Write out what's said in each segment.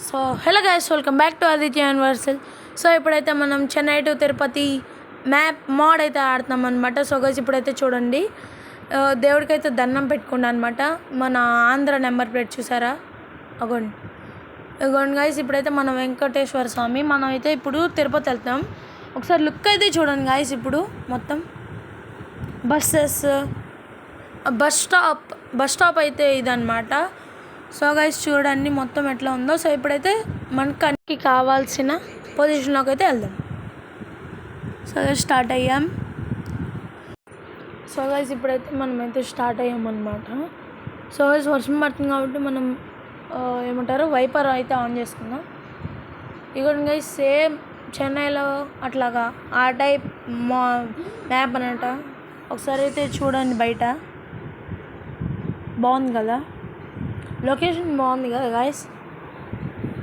So hello guys, welcome back to Aditya universal. So ఇప్పుడైతే మనం Chennai to Tirupati map mode అయితే ఆడుతున్నాం అనమాట. సో గైస్ ఇప్పుడైతే చూడండి, దేవుడికైతే దండం పెట్టుకున్నా అనమాట. మన ఆంధ్ర నెంబర్ ప్లేట్ చూసారా, అగోండి గైస్. ఇప్పుడైతే మన వెంకటేశ్వర స్వామి, మనం అయితే ఇప్పుడు తిరుపతి వెళ్తాం. ఒకసారి లుక్ అయితే చూడండి గైస్. ఇప్పుడు మొత్తం బస్సెస్, బస్ స్టాప్ అయితే ఇదన్నమాట. సో గైస్ చూడండి మొత్తం ఎట్లా ఉందో. సో ఇప్పుడైతే మనకి కావాల్సిన పొజిషన్లోకి అయితే వెళ్దాం. సో స్టార్ట్ అయ్యాం. సో గైస్ ఇప్పుడైతే మనమైతే స్టార్ట్ అయ్యామన్నమాట. సో గైస్ వర్షం పడుతుంది కాబట్టి మనం ఏమంటారు వైపర్ అయితే ఆన్ చేసుకుందాం. ఇక్కడ గైస్ సేమ్ చెన్నైలో అట్లాగా ఆ టైప్ మ్యాప్ అనమాట. ఒకసారి అయితే చూడండి, బయట బాగుంది కదా, లొకేషన్ బాగుంది కదా గైస్.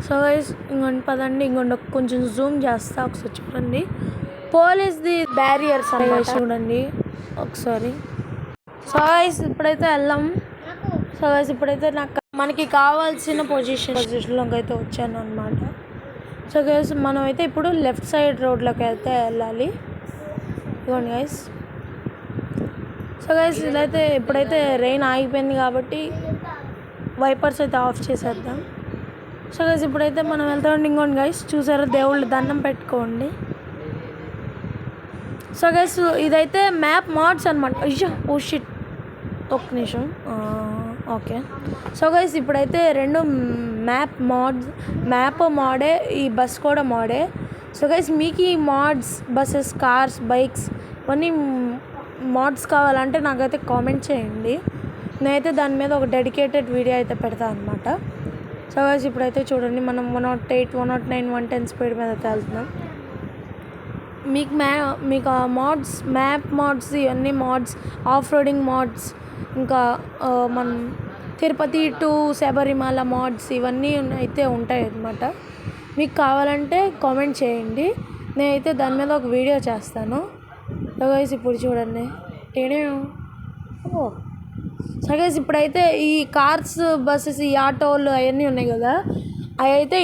సో గైస్ ఇంకొండి పదండి, ఇంకొండి కొంచెం జూమ్ చేస్తా, ఒకసారి చూడండి. పోలీస్ది బ్యారియర్స్ అనేవి చూడండి ఒకసారి. సో గైస్ ఇప్పుడైతే వెళ్దాం. సో గైస్ ఇప్పుడైతే మనకి కావాల్సిన పొజిషన్లోకి అయితే వచ్చాను అనమాట. సో గైస్ మనం అయితే ఇప్పుడు లెఫ్ట్ సైడ్ రోడ్లోకి అయితే వెళ్ళాలి. ఇవ్వండి గైస్. సో గైస్ ఇదైతే ఇప్పుడైతే రెయిన్ ఆగిపోయింది కాబట్టి వైపర్స్ అయితే ఆఫ్ చేసేద్దాం. సో గైస్ ఇప్పుడైతే మనం వెళ్తామండి. ఇంకోండి గైస్ చూసారా, దేవుళ్ళు దండం పెట్టుకోండి. సో గైస్ ఇదైతే మ్యాప్ మోడ్స్ అనమాట. అయ్యో ఓ షిట్, ఒక్క నిమిషం. ఓకే. సో గైస్ ఇప్పుడైతే రెండు మ్యాప్ మోడే, ఈ బస్ కూడా మోడే. సో గైస్ మీకు ఈ మోడ్స్, బస్సెస్, కార్స్, బైక్స్ ఇవన్నీ మోడ్స్ కావాలంటే నాకైతే కామెంట్ చేయండి. నేనైతే దాని మీద ఒక డెడికేటెడ్ వీడియో అయితే పెడతాను అనమాట. సో గైస్ ఇప్పుడైతే చూడండి, మనం 108, 109, 110 స్పీడ్ మీద అయితే వెళ్తున్నాం. మీకు ఆ మోడ్స్, మ్యాప్ మోడ్స్, ఇవన్నీ మోడ్స్, ఆఫ్ రోడింగ్ మోడ్స్, ఇంకా మనం తిరుపతి టు శబరిమల మోడ్స్ ఇవన్నీ అయితే ఉంటాయి అన్నమాట. మీకు కావాలంటే కామెంట్ చేయండి, నేనైతే దాని మీద ఒక వీడియో చేస్తాను. సో గైస్ ఇప్పుడు చూడండి. సో గైస్ ఇప్పుడైతే ఈ కార్స్, బస్సెస్, ఈ ఆటోలు అవన్నీ ఉన్నాయి కదా, అవి అయితే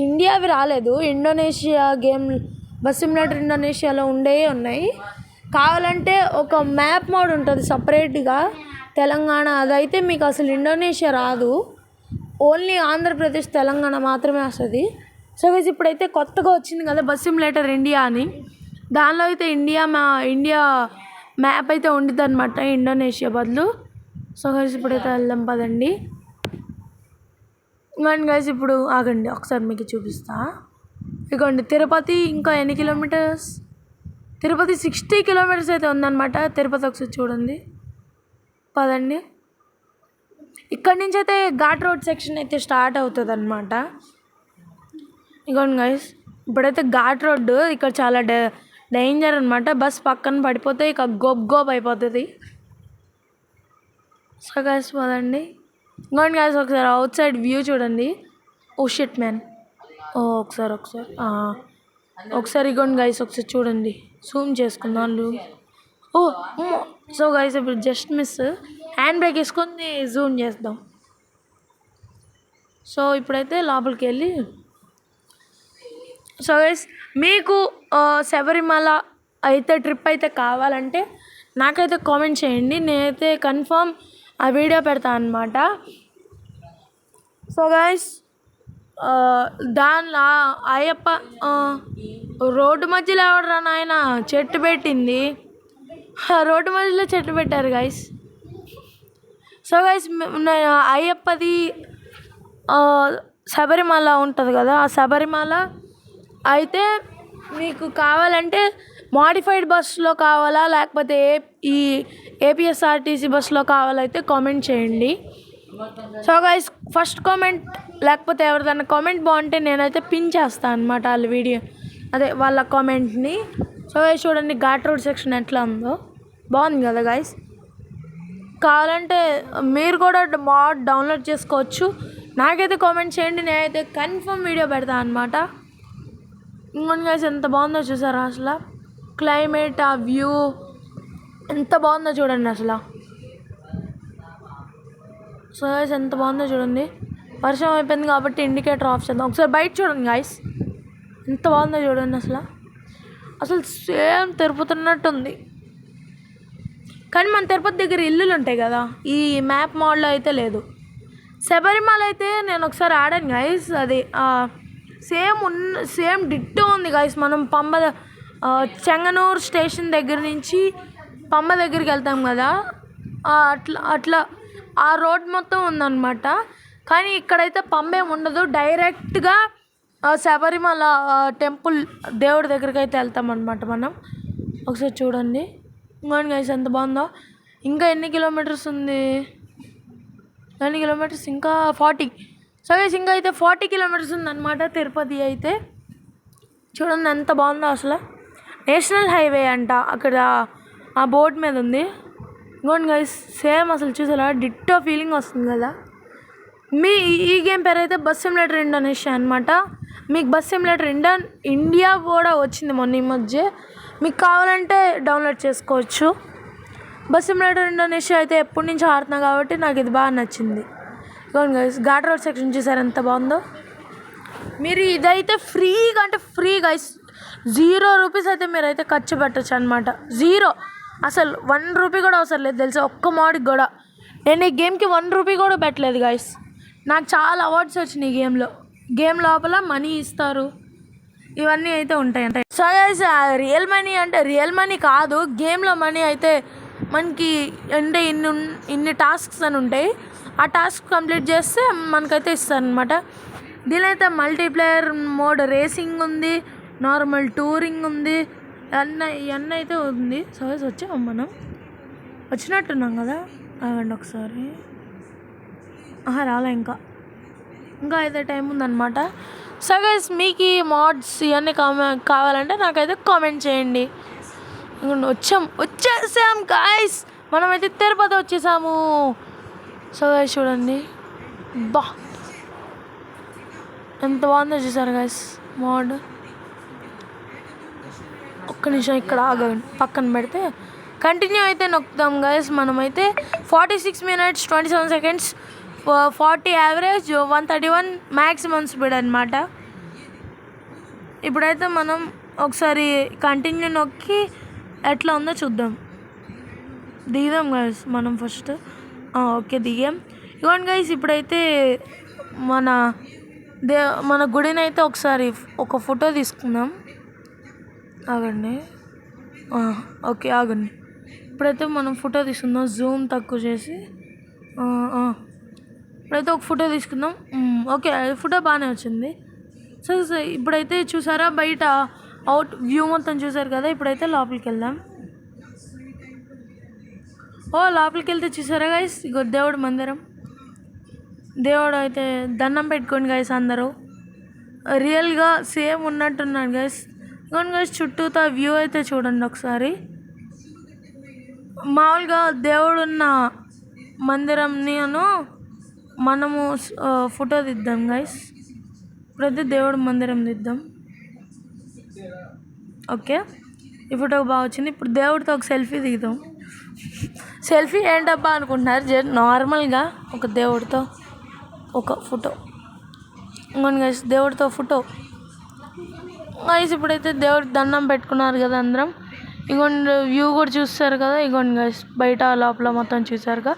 ఇండియావి రాలేదు. ఇండోనేషియా గేమ్ బస్ సిమ్యులేటర్ ఇండోనేషియాలో ఉండేవి ఉన్నాయి. కావాలంటే ఒక మ్యాప్ మోడ్ ఉంటుంది సపరేట్గా తెలంగాణ, అదైతే మీకు అసలు ఇండోనేషియా రాదు, ఓన్లీ ఆంధ్రప్రదేశ్, తెలంగాణ మాత్రమే వస్తుంది. సో గైస్ ఇప్పుడైతే కొత్తగా వచ్చింది కదా బస్ సిమ్యులేటర్ ఇండియా అని, దానిలో అయితే ఇండియా మ్యాప్ అయితే ఉండిద్ది అనమాట, ఇండోనేషియా బదులు. సో గైస్ ఇప్పుడైతే వెళ్దాం పదండి. ఇంకోండి గైస్ ఇప్పుడు ఆగండి, ఒకసారి మీకు చూపిస్తా. ఇదిగోండి తిరుపతి ఇంకా ఎన్ని కిలోమీటర్స్, తిరుపతి 60 కిలోమీటర్స్ అయితే ఉందన్నమాట. తిరుపతి ఒకసారి చూడండి, పదండి. ఇక్కడి నుంచి అయితే ఘాట్ రోడ్ సెక్షన్ అయితే స్టార్ట్ అవుతుంది అనమాట. ఇదిగోండి గైస్ ఇప్పుడైతే ఘాట్ రోడ్డు ఇక్కడ చాలా డేంజర్ అనమాట. బస్ పక్కన పడిపోతే ఇక గోబ్ అయిపోతుంది. సో గైస్ పదండి. ఇంకోండి గైస్ ఒకసారి అవుట్ సైడ్ వ్యూ చూడండి. Oh shit man. ఒకసారి ఇగోండి గైస్ ఒకసారి చూడండి, జూమ్ చేసుకున్నాను. సో గైస్ ఇప్పుడు జస్ట్ మిస్, హ్యాండ్ బ్రేక్ వేసుకొని జూమ్ చేద్దాం. సో ఇప్పుడైతే లోపలికి వెళ్ళి, సో గైస్ మీకు శబరిమల అయితే ట్రిప్ అయితే కావాలంటే నాకైతే కామెంట్ చేయండి, నేనైతే కన్ఫర్మ్ ఆ వీడియో పెడతాను అనమాట. సో గైస్ దానిలో అయ్యప్ప రోడ్డు మధ్యలో ఎవడరా నాయన చెట్టు పెట్టింది, రోడ్డు మధ్యలో చెట్టు పెట్టారు గైస్. సో గైస్ అయ్యప్పది శబరిమల ఉంటుంది కదా, ఆ శబరిమల అయితే మీకు కావాలంటే మోడిఫైడ్ బస్సులో కావాలా లేకపోతే ఈ ఏపీఎస్ఆర్టీసీ బస్సులో కావాలైతే కామెంట్ చేయండి. సో గైస్ ఫస్ట్ కామెంట్ లేకపోతే ఎవరిదైనా కామెంట్ బాగుంటే నేనైతే పిన్ చేస్తాను అనమాట వాళ్ళ వీడియో, అదే వాళ్ళ కామెంట్ని. సో గైస్ చూడండి ఘాట్ రోడ్ సెక్షన్ ఎట్లా ఉందో, బాగుంది కదా గైస్. కావాలంటే మీరు కూడా మోడ్ డౌన్లోడ్ చేసుకోవచ్చు, నాకైతే కామెంట్ చేయండి, నేనైతే కన్ఫర్మ్ వీడియో పెడతాను అనమాట. ఇంకొన్ని గైస్ ఎంత బాగుందో చూసారా, అసలు క్లైమేట్, ఆ వ్యూ ఎంత బాగుందో చూడండి అసలు. సో గైస్ ఎంత బాగుందో చూడండి. వర్షం అయిపోయింది కాబట్టి ఇండికేటర్ ఆఫ్ చేద్దాం. ఒకసారి బయట చూడండి గాయస్, ఎంత బాగుందో చూడండి. అసలు సేమ్ తిరుపతున్నట్టుంది. కానీ మన తిరుపతి దగ్గర ఇల్లులు ఉంటాయి కదా, ఈ మ్యాప్ మోడ్లో అయితే లేదు. శబరిమల అయితే నేను ఒకసారి ఆడాను గాయస్, అది సేమ్ డిట్టో ఉంది గాయస్. మనం చెంగనూరు స్టేషన్ దగ్గర నుంచి పంబ దగ్గరికి వెళ్తాం కదా, అట్లా ఆ రోడ్ మొత్తం ఉందన్నమాట. కానీ ఇక్కడైతే పంబేం ఉండదు, డైరెక్ట్గా శబరిమల టెంపుల్ దేవుడి దగ్గరికి అయితే వెళ్తామన్నమాట మనం. ఒకసారి చూడండి ఇంకోండి గైస్ ఎంత బాగుందో. ఇంకా ఎన్ని కిలోమీటర్స్ ఉంది? ఎన్ని కిలోమీటర్స్? ఇంకా 40. సో గైస్ ఇంకా అయితే 40 కిలోమీటర్స్ ఉందన్నమాట తిరుపతి అయితే. చూడండి ఎంత బాగుందో అసలు. నేషనల్ హైవే అంట అక్కడ ఆ బోర్డు మీద ఉంది. ఇంకోండి గైస్ సేమ్ అసలు చూసారా, డిట్టో ఫీలింగ్ వస్తుంది కదా. ఈ గేమ్ పేరు అయితే బస్ సిమ్యులేటర్ ఇండోనేషియా అనమాట. మీకు బస్ సిమ్యులేటర్ ఇండియా కూడా వచ్చింది మొన్న ఈ మధ్య, మీకు కావాలంటే డౌన్లోడ్ చేసుకోవచ్చు. బస్ సిమ్యులేటర్ ఇండోనేషియా అయితే ఎప్పటి నుంచి ఆడుతున్నా కాబట్టి నాకు ఇది బాగా నచ్చింది. ఇదిగోండి గైస్ ఘాట్ రోడ్ సెక్షన్ చూసారు ఎంత బాగుందో. మీరు ఇదైతే ఫ్రీగా అంటే ఫ్రీ గైస్, 0 రూపీస్ అయితే మీరైతే ఖర్చు పెట్టచ్చు అనమాట. 0 అసలు 1 రూపీ కూడా అవసరం లేదు తెలుసా, ఒక్క మోడీకి కూడా. నేను ఈ గేమ్కి 1 రూపీ కూడా పెట్టలేదు గైస్. నాకు చాలా అవార్డ్స్ వచ్చినాయి ఈ గేమ్ లోపల మనీ ఇస్తారు, ఇవన్నీ అయితే ఉంటాయి. సో గైస్ రియల్ మనీ అంటే రియల్ మనీ కాదు, గేమ్లో మనీ అయితే మనకి అంటే ఇన్ని టాస్క్స్ అని ఉంటాయి. ఆ టాస్క్ కంప్లీట్ చేస్తే మనకైతే ఇస్తారనమాట. దీని అయితే మల్టీప్లేయర్ మోడ్ రేసింగ్ ఉంది, నార్మల్ టూరింగ్ ఉంది, ఇవన్నీ అయితే ఉంది. సో గైస్ వచ్చాం, మనం వచ్చినట్టున్నాం కదా. అవండి ఒకసారి రాలే ఇంకా అయితే టైం ఉందన్నమాట. సో గైస్ మీకు ఈ మోడ్స్ ఇవన్నీ కావాలంటే నాకైతే కామెంట్ చేయండి. వచ్చేసాం గాయస్, మనమైతే తిరుపతి వచ్చేసాము. సో గైస్ చూడండి, ఎంత బాగుందో చూసారు గైస్ మోడ్. ఒక్క నిమిషం ఇక్కడ ఆగండి, పక్కన పెడితే కంటిన్యూ అయితే నొక్కుతాం గైస్. మనమైతే 46 minutes 27 seconds 40 average 131 maximum speed అనమాట. ఇప్పుడైతే మనం ఒకసారి కంటిన్యూ నొక్కి ఎట్లా ఉందో చూద్దాం. దిగుదాం గైస్ మనం ఫస్ట్. ఓకే దిగాం. ఇవ్వండి గైస్ ఇప్పుడైతే మన గుడిని అయితే ఒకసారి ఒక ఫోటో తీసుకుందాం. ఆగండి, ఓకే ఆగండి. ఇప్పుడైతే మనం ఫోటో తీసుకుందాం, జూమ్ తక్కువ చేసి. ఇప్పుడైతే ఒక ఫోటో తీసుకుందాం. ఓకే ఫోటో బాగానే వచ్చింది. సో ఇప్పుడైతే చూసారా బయట అవుట్ వ్యూ మొత్తం చూసారు కదా. ఇప్పుడైతే లోపలికి వెళ్దాం. లోపలికి వెళ్తే చూసారా గైస్, ఇగో దేవుడు మందిరం. దేవుడు అయితే దండం పెట్టుకోండి గైస్ అందరూ, రియల్గా సేమ్ ఉన్నట్టున్నాడు గైస్. ఇగోండి గైస్ చుట్టూతో వ్యూ అయితే చూడండి ఒకసారి. మామూలుగా దేవుడున్న మందిరంని మనము ఫోటో దిద్దాం గైస్. ఇప్పుడైతే దేవుడు మందిరం దిద్దాం. ఓకే ఈ ఫోటో బాగా వచ్చింది. ఇప్పుడు దేవుడితో ఒక సెల్ఫీ దిగుదాం. సెల్ఫీ ఏంటబ్బా అనుకుంటున్నారు, నార్మల్గా ఒక దేవుడితో ఒక ఫోటో. ఇంకోండి గైస్ దేవుడితో ఫోటో గైస్. ఇప్పుడైతే దేవుడికి దండం పెట్టుకున్నారు కదా అందరం. ఇంకొండి వ్యూ కూడా చూస్తారు కదా. ఇంకొండి గైస్ బయట లోపల మొత్తం చూసారుగా.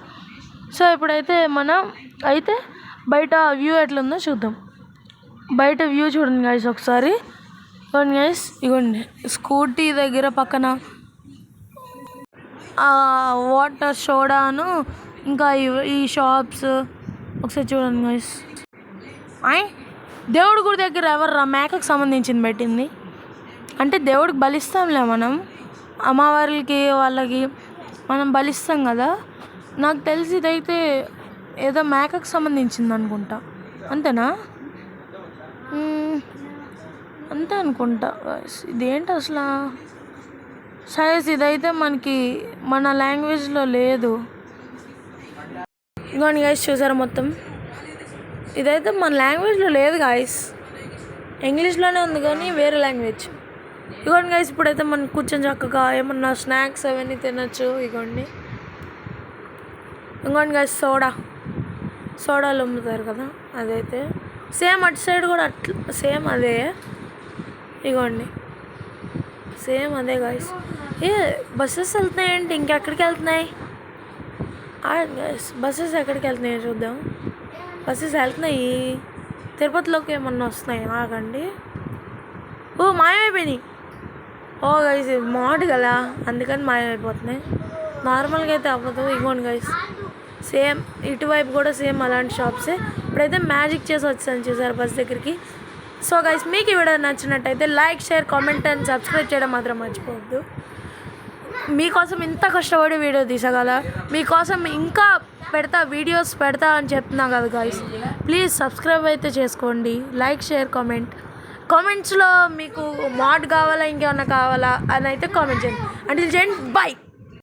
సో ఇప్పుడైతే మనం అయితే బయట వ్యూ ఎట్లుందో చూద్దాం. బయట వ్యూ చూడండి గైస్ ఒకసారి. ఇవ్వండి గైస్, ఇవ్వండి స్కూటీ దగ్గర పక్కన వాటర్ సోడాను ఇంకా ఈ షాప్స్ ఒకసారి చూడండి గైస్. దేవుడి గుడి దగ్గర ఎవర్రా మేకకు సంబంధించింది పెట్టింది అంటే దేవుడికి బలిస్తాంలే మనం, అమ్మవారికి వాళ్ళకి మనం బలిస్తాం కదా. నాకు తెలిసి ఇదైతే ఏదో మేకకు సంబంధించింది అనుకుంటా, అంతేనా? అంతే అనుకుంటా. ఇదేంటి అసలు సైజ్, ఇదైతే మనకి మన లాంగ్వేజ్లో లేదు. ఇదిగోండి గైస్ చూసారా మొత్తం, ఇదైతే మన లాంగ్వేజ్లో లేదు గాయస్, ఇంగ్లీష్లోనే ఉంది కానీ వేరే లాంగ్వేజ్. ఇదిగోండి గైస్ ఇప్పుడైతే మనం కూర్చొని చక్కగా ఏమన్నా స్నాక్స్ అవన్నీ తినచ్చు. ఇదిగోండి గైస్ సోడా. సోడాలు అమ్ముతారు కదా అదైతే సేమ్ అటు సైడ్ కూడా అట్లా సేమ్ అదే ఇగోండి సేమ్ అదే గాయస్. బస్సెస్ వెళ్తున్నాయంటే ఇంకెక్కడికి వెళ్తున్నాయి గాయస్? బస్సెస్ ఎక్కడికి వెళ్తున్నాయో చూద్దాం. బస్సెస్ వెళ్తున్నాయి తిరుపతిలోకి ఏమన్నా వస్తున్నాయి. ఆగండి. మాయమైపోయినాయి. గైస్ మోడ్ కదా అందుకని మాయమైపోతున్నాయి. నార్మల్గా అయితే అవ్వదు. ఇగోండి గైస్ సేమ్ ఇటువైపు కూడా సేమ్ అలాంటి షాప్సే. ఇప్పుడైతే మ్యాజిక్ చేసి వచ్చాను చూసారు బస్ దగ్గరికి. సో గైస్ మీకు ఈ వీడియో నచ్చినట్టయితే like share comment and subscribe చేయడం మాత్రం మర్చిపోవద్దు. మీకోసం ఇంత కష్టపడి వీడియో తీసగల మీకోసం ఇంకా వీడియోస్ పెడతా అని చెప్తున్నా కదా గాయస్. ప్లీజ్ సబ్స్క్రైబ్ అయితే చేసుకోండి. లైక్ షేర్ కామెంట్స్లో మీకు మోడ్ కావాలా ఇంకేమన్నా కావాలా అని అయితే కామెంట్ చేయండి. అంటిల్ చేయండి. బై.